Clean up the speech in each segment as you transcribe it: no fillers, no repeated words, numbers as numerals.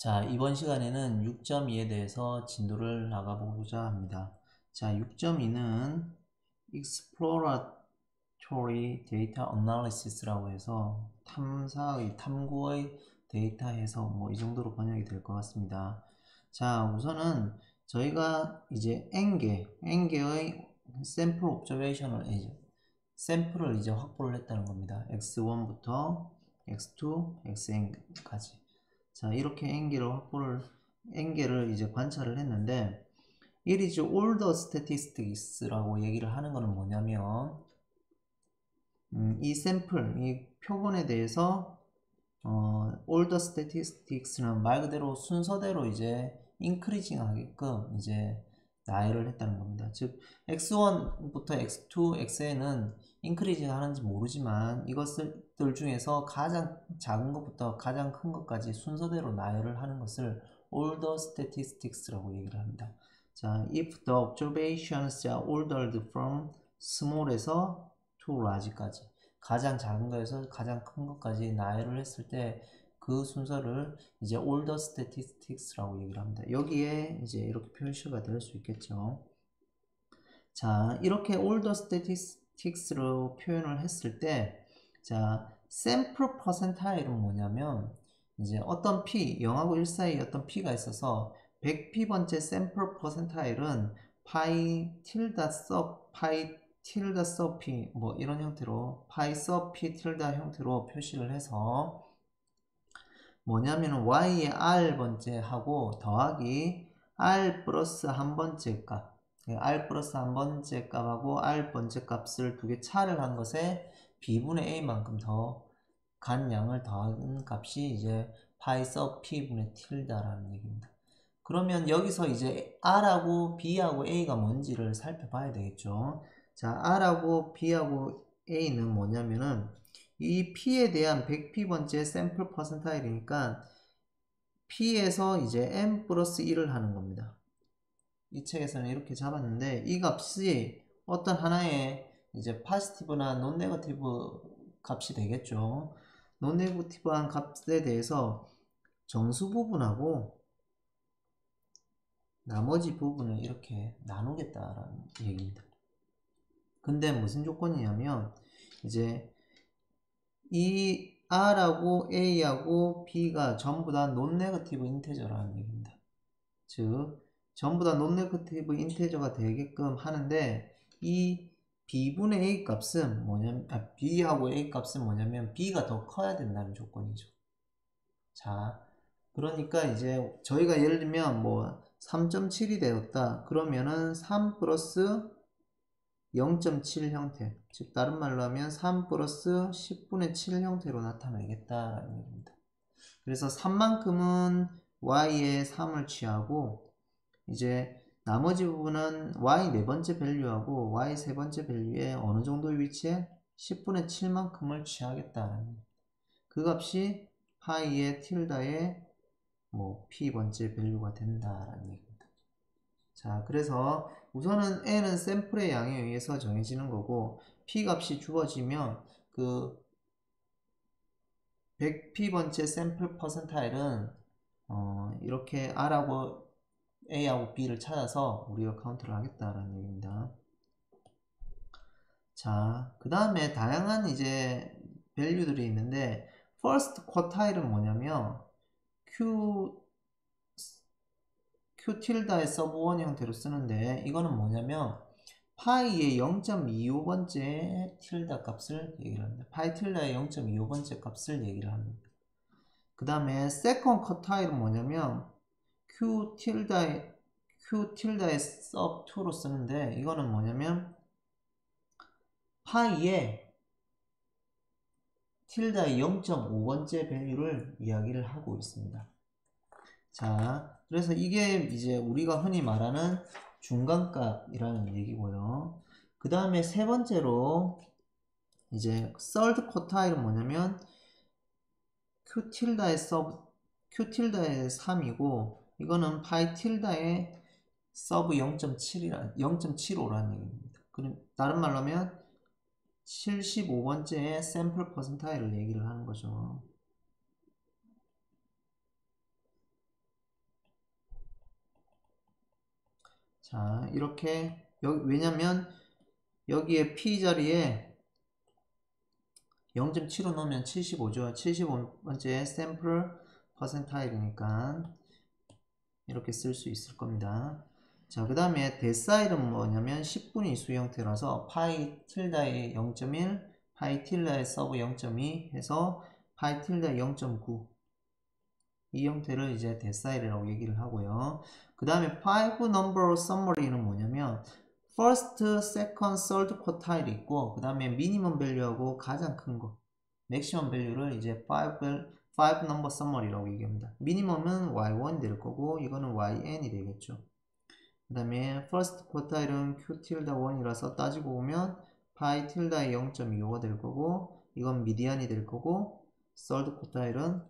자, 이번 시간에는 6.2에 대해서 진도를 나가보고자 합니다. 자, 6.2는 Exploratory Data Analysis라고 해서 탐구의 데이터 해석 이 정도로 번역이 될 것 같습니다. 자, 우선은 저희가 이제 N개의 샘플 옵저베이션을 샘플을 이제 확보를 했다는 겁니다. X1부터 X2, Xn까지. 자, 이렇게 N개를 이제 관찰을 했는데, it is older statistics라고 얘기를 하는 거는 뭐냐면, 이 샘플, 이 표본에 대해서, older statistics는 말 그대로 순서대로 이제 increasing 하게끔 이제 나열을 했다는 겁니다. 즉, X1부터 X2, Xn은 increasing 하는지 모르지만 이것들 중에서 가장 작은 것부터 가장 큰 것까지 순서대로 나열을 하는 것을 older statistics라고 얘기를 합니다. 자, if the observations are ordered from small에서 to large까지 가장 작은 거에서 가장 큰 것까지 나열을 했을 때 그 순서를 이제 older statistics라고 얘기를 합니다. 여기에 이제 이렇게 표시가 될 수 있겠죠. 자, 이렇게 older statistics로 표현을 했을 때, 자, sample percentile은 뭐냐면, 이제 어떤 p, 0하고 1 사이에 어떤 p가 있어서, 100p번째 sample percentile은 pi tilde sub p, 이런 형태로, pi sub p tilde 형태로 표시를 해서, 뭐냐면 y의 r번째 하고 더하기 r 플러스 한 번째 값, r 플러스 한 번째 값하고 r 번째 값을 두 개 차를 한 것에 b분의 a만큼 더 간 양을 더한 값이 이제 파이 sub p분의 tilda라는 얘기입니다. 그러면 여기서 이제 r하고 b하고 a가 뭔지를 살펴봐야 되겠죠. 자, r하고 b하고 a는 뭐냐면은 이 p에 대한 100p번째 샘플 퍼센타일이니까 p에서 이제 n 플러스 1을 하는 겁니다. 이 책에서는 이렇게 잡았는데 이 값이 어떤 하나의 이제 파지티브나 논 네거티브 값이 되겠죠. 논 네거티브한 값에 대해서 정수 부분하고 나머지 부분을 이렇게 나누겠다라는 얘기입니다. 근데 무슨 조건이냐면 이제 이 r하고 a하고 b가 전부 다 논 네거티브 인테저라는 얘기입니다. 즉 전부 다 논 네거티브 인테저가 되게끔 하는데 이 b분의 a 값은 뭐냐면 b하고 a 값은 뭐냐면 b가 더 커야 된다는 조건이죠. 자, 그러니까 이제 저희가 예를 들면 3.7이 되었다 그러면은 3 플러스 0.7 형태, 즉 다른 말로 하면 3 플러스 10분의 7 형태로 나타내겠다라는 얘기입니다. 그래서 3만큼은 y에 3을 취하고 이제 나머지 부분은 y 네 번째 밸류하고 y 세 번째 밸류에 어느 정도의 위치에 10분의 7만큼을 취하겠다라는 그 값이 파이의 틸다의 p 번째 밸류가 된다라는 얘기입니다. 자, 그래서 우선은 n은 샘플의 양에 의해서 정해지는 거고 p 값이 주어지면 그 100p번째 샘플 퍼센타일은 이렇게 r하고 a하고 b를 찾아서 우리가 카운트를 하겠다라는 얘기입니다. 자, 그 다음에 다양한 이제 밸류들이 있는데 first quartile은 뭐냐면 q 틸다의 서브 1 형태로 쓰는데 이거는 뭐냐면 파이의 0.25번째 틸다 값을 얘기를 합니다. 파이 틸다의 0.25번째 값을 얘기를 합니다. 그 다음에 second quartile은 뭐냐면 q 틸다의 sub 2로 쓰는데 이거는 뭐냐면 파이의 틸다의 0.5번째 밸류를 이야기를 하고 있습니다. 자, 그래서 이게 이제 우리가 흔히 말하는 중간값이라는 얘기고요. 그 다음에 세 번째로 이제 third quartile은 뭐냐면 q 틸다의 3이고 이거는 파이 틸다의 서브 0.75라는 얘기입니다. 그럼 다른 말로 하면 75번째의 샘플 퍼센타일을 얘기를 하는 거죠. 자, 이렇게 왜냐면 여기에 P 자리에 0.75 넣으면 75죠. 75번째 샘플 퍼센타일이니까 이렇게 쓸 수 있을 겁니다. 자, 그 다음에 데사일은 뭐냐면 10분위 수 형태라서 파이 틸다의 0.1, 파이 틸다의 서브 0.2 해서 파이 틸다의 0.9 이 형태를 이제 데사일이라고 얘기를 하고요. 그 다음에 5 number summary는 뭐냐면 first, second, third quartile 있고 그 다음에 미니멈 밸류하고 가장 큰 거 맥시멈 밸류를 이제 5 number summary라고 얘기합니다. 미니멈은 y1이 될 거고 이거는 yn이 되겠죠. 그 다음에 first quartile은 q tilde 1이라서 따지고 보면 pi tilde의 0.25가 될 거고 이건 미디안이 될 거고 third quartile은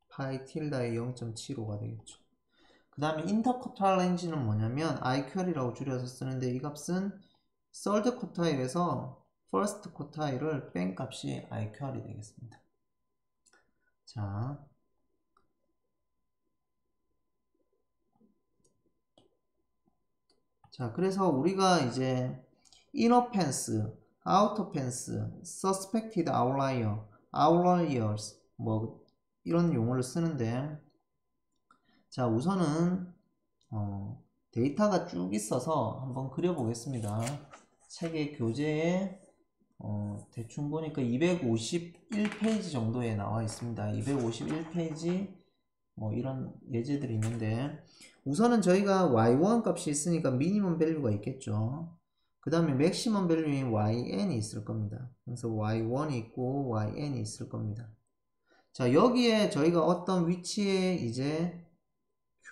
pi tilde의 0.75가 되겠죠. 그 다음에 interquartile range는 뭐냐면 IQR이라고 줄여서 쓰는데 이 값은 third quartile에서 first quartile을 뺀 값이 IQR이 되겠습니다. 자, 그래서 우리가 이제 inner fence, outer fence, suspected outlier, outliers 뭐 이런 용어를 쓰는데 자, 우선은 데이터가 쭉 있어서 한번 그려보겠습니다. 책의 교재에 대충 보니까 251페이지 정도에 나와 있습니다. 251페이지 뭐 이런 예제들이 있는데 우선은 저희가 y1 값이 있으니까 미니멈 밸류가 있겠죠. 그 다음에 맥시멈 밸류인 yn이 있을 겁니다. 그래서 y1이 있고 yn이 있을 겁니다. 자, 여기에 저희가 어떤 위치에 이제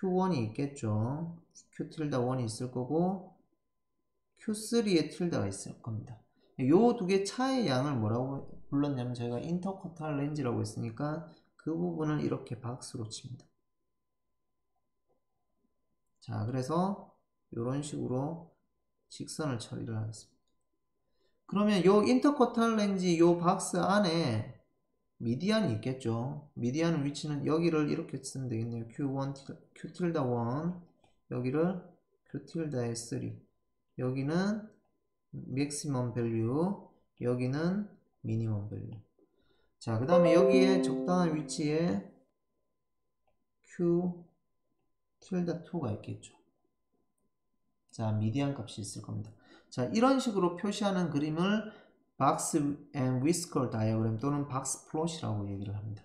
q1이 있겠죠. q 틸다 1이 있을 거고 q3에 틸다가 있을 겁니다. 요 두 개 차의 양을 뭐라고 불렀냐면 저희가 인터쿼탈 렌즈라고 했으니까 그 부분을 이렇게 박스로 칩니다. 자, 그래서 이런 식으로 직선을 처리를 하겠습니다. 그러면 요 인터쿼탈 렌즈 요 박스 안에 미디안이 있겠죠. 미디안 위치는 여기를 이렇게 쓰면 되겠네요. Q1, Q 틸다 1, 여기를 Q 틸다 3. 여기는 맥시멈 밸류, 여기는 미니멈 밸류. 자, 그 다음에 여기에 적당한 위치에 Q 틸다 2가 있겠죠. 자, 미디안 값이 있을 겁니다. 자, 이런 식으로 표시하는 그림을 박스 앤 위스컬 다이어그램 또는 박스 플롯이라고 얘기를 합니다.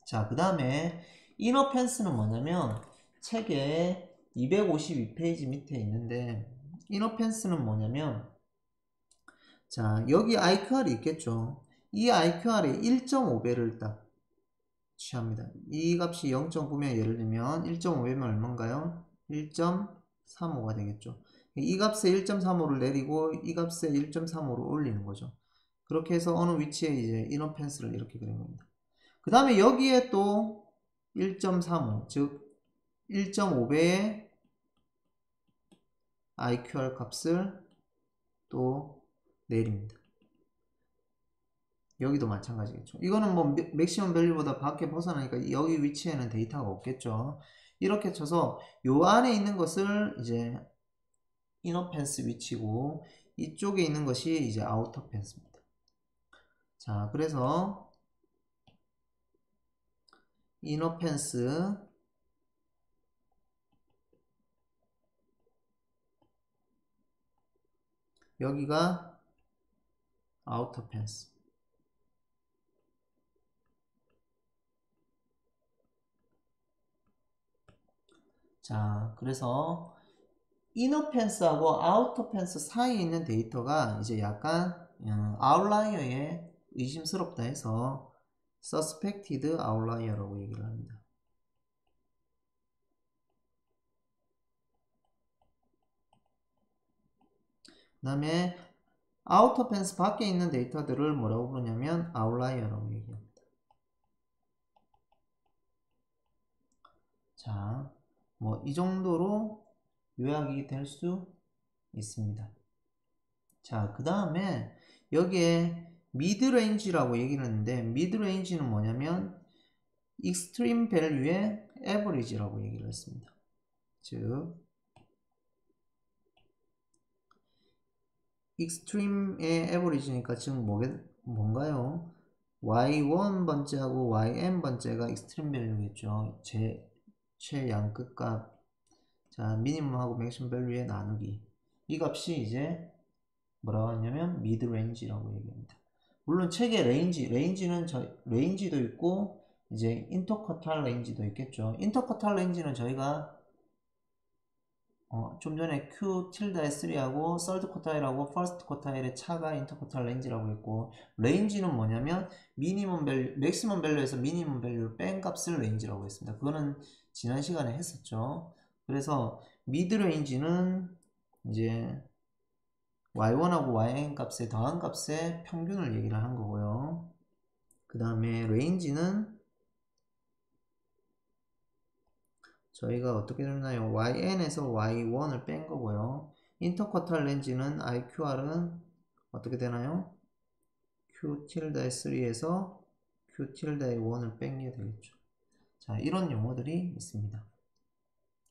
자, 그 다음에 이너 펜스는 뭐냐면 책에 252페이지 밑에 있는데 이너 펜스는 뭐냐면 자, 여기 IQR이 있겠죠. 이 IQR의 1.5배를 딱 취합니다. 이 값이 0.9면 예를 들면 1.5배면 얼마인가요? 1.35가 되겠죠. 이 값에 1.35를 내리고 이 값에 1.35를 올리는 거죠. 그렇게 해서 어느 위치에 이제 이너 펜스를 이렇게 그린 겁니다. 그 다음에 여기에 또 1.35, 즉 1.5배의 IQR 값을 또 내립니다. 여기도 마찬가지겠죠. 이거는 뭐 맥시멈 밸류보다 밖에 벗어나니까 여기 위치에는 데이터가 없겠죠. 이렇게 쳐서 요 안에 있는 것을 이제 이너 펜스 위치고 이쪽에 있는 것이 이제 아우터 펜스입니다. 자, 그래서 이너 펜스 여기가 아우터 펜스. 자, 그래서 이너 펜스하고 아우터 펜스 사이에 있는 데이터가 이제 약간 아웃라이어에 의심스럽다 해서 suspected outlier라고 얘기를 합니다. 그 다음에 아우터 펜스 밖에 있는 데이터들을 뭐라고 부르냐면 아웃라이어라고 얘기합니다. 자, 뭐 이 정도로 요약이 될 수 있습니다. 자, 그 다음에 여기에 미드레인지라고 얘기를 했는데 미드레인지는 뭐냐면 익스트림 밸류의 에버리지라고 얘기를 했습니다. 즉 익스트림의 에버리지니까 지금 뭔가요? y1 번째하고 yn 번째가 익스트림 밸류겠죠. 최양끝값. 자, 미니멈하고 맥시멈 밸류의 나누기. 이 값이 이제 뭐라고 하냐면 미드 레인지라고 얘기합니다. 물론 책의 레인지는 레인지도 있고 이제 인터쿼탈 레인지도 있겠죠. 인터쿼탈 레인지는 저희가 좀 전에 Q 틸다 S3하고 썰드 쿼타일하고 퍼스트 쿼타일의 차가 인터쿼탈 레인지라고 했고, 레인지는 뭐냐면 미니멈 밸류, 맥시멈 밸류에서 미니멈 밸류를 뺀 값을 레인지라고 했습니다. 그거는 지난 시간에 했었죠. 그래서 미드 레인지는 이제 y1하고 yn 값의 더한 값의 평균을 얘기를 하는 거고요. 그 다음에 레인지는 저희가 어떻게 됐나요?yn에서 y1을 뺀 거고요. 인터쿼탈 렌즈는 IQR은 어떻게 되나요? Q 틸다의 3에서 Q 틸다의 1을 뺀 게 되겠죠. 자, 이런 용어들이 있습니다.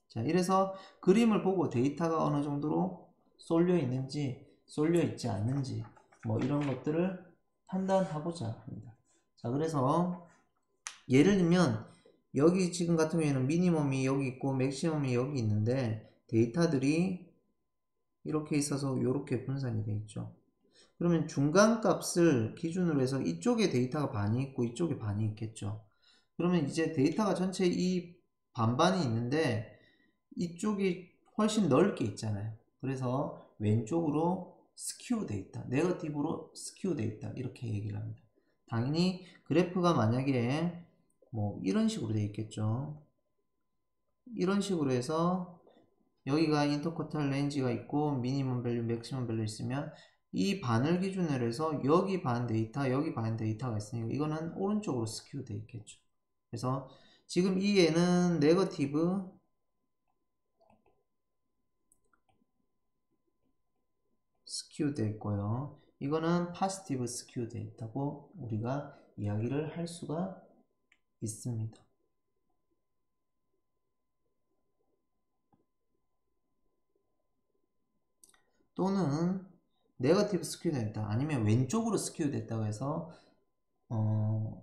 자, 이래서 그림을 보고 데이터가 어느 정도로 쏠려 있는지, 쏠려 있지 않는지, 뭐 이런 것들을 판단하고자 합니다. 자, 그래서 예를 들면 여기 지금 같은 경우에는 미니멈이 여기 있고 맥시멈이 여기 있는데 데이터들이 이렇게 있어서 이렇게 분산이 되어 있죠. 그러면 중간 값을 기준으로 해서 이쪽에 데이터가 반이 있고 이쪽에 반이 있겠죠. 그러면 이제 데이터가 전체 이 반반이 있는데 이쪽이 훨씬 넓게 있잖아요. 그래서 왼쪽으로 스큐 데이터, 네거티브로 스큐 데이터 이렇게 얘기를 합니다. 당연히 그래프가 만약에 뭐 이런 식으로 되어 있겠죠. 이런 식으로 해서 여기가 인터쿼탈 레인지가 있고 미니멈 밸류, 맥시멈 밸류 있으면 이 반을 기준으로 해서 여기 반 데이터, 여기 반 데이터가 있으니까 이거는 오른쪽으로 스큐 되어 있겠죠. 그래서 지금 이 얘는 네거티브 스큐 되어 있고요. 이거는 파지티브 스큐 되어 있다고 우리가 이야기를 할 수가 있습니다. 또는 네거티브 스큐 됐다 아니면 왼쪽으로 스큐 됐다고 해서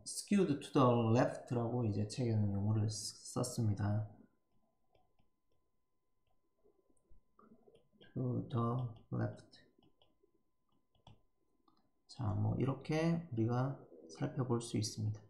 skewed to the left라고 이제 책에는 용어를 썼습니다. to the left. 자, 뭐 이렇게 우리가 살펴볼 수 있습니다.